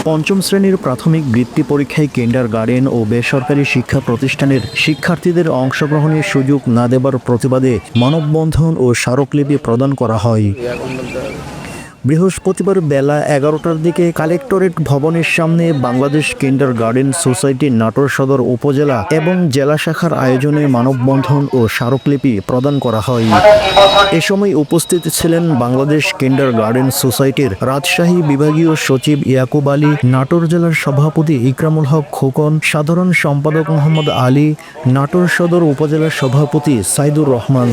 পঞ্চম শ্রেণীর প্রাথমিক বৃত্তি পরীক্ষায় কিন্ডারগার্টেন ও বেসরকারি শিক্ষা প্রতিষ্ঠানের শিক্ষার্থীদের অংশগ্রহণের সুযোগ না দেবার প্রতিবাদে মানববন্ধন ও স্মারকলিপি প্রদান করা হয়। বৃহস্পতিবার বেলা 11টার দিকে কালেক্টরেট ভবনের সামনে বাংলাদেশ কিন্ডারগার্টেন সোসাইটি নাটোর সদর উপজেলা এবং জেলা শাখার আয়োজনে মানববন্ধন ও স্মারকলিপি প্রদান করা হয়। এ সময় উপস্থিত ছিলেন বাংলাদেশ কিন্ডারগার্টেন সোসাইটির রাজশাহী বিভাগীয় সচিব ইয়াকুব আলী, নাটোর জেলার সভাপতি ইকরামুল হক খোকন, সাধারণ সম্পাদক মোহাম্মদ আলী, নাটোর সদর উপজেলার সভাপতি সাইদুর রহমান,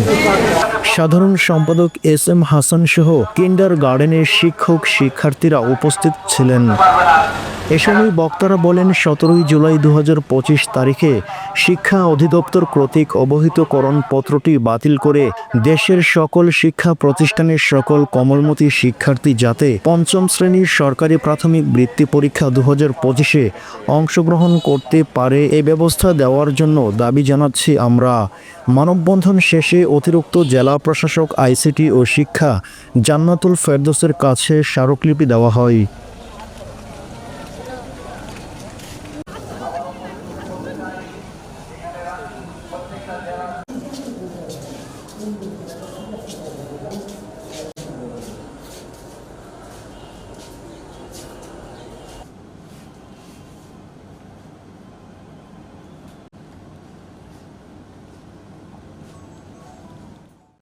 সাধারণ সম্পাদক এস এম হাসান সহ কিন্ডারগার্টেনের শিক্ষক শিক্ষার্থীরা উপস্থিত ছিলেন। এ সময় বক্তারা বলেন, 17 জুলাই 2025 তারিখে শিক্ষা অধিদপ্তর কর্তৃক অবহিতকরণ পত্রটি বাতিল করে দেশের সকল শিক্ষা প্রতিষ্ঠানের সকল কোমলমতি শিক্ষার্থী যাতে পঞ্চম শ্রেণীর সরকারি প্রাথমিক বৃত্তি পরীক্ষা 2025-এ অংশগ্রহণ করতে পারে এ ব্যবস্থা দেওয়ার জন্য দাবি জানাচ্ছি আমরা। মানববন্ধন শেষে অতিরিক্ত জেলা প্রশাসক আইসিটি ও শিক্ষা জান্নাতুল ফেরদৌসের কাছে স্মারকলিপি দেওয়া হয়।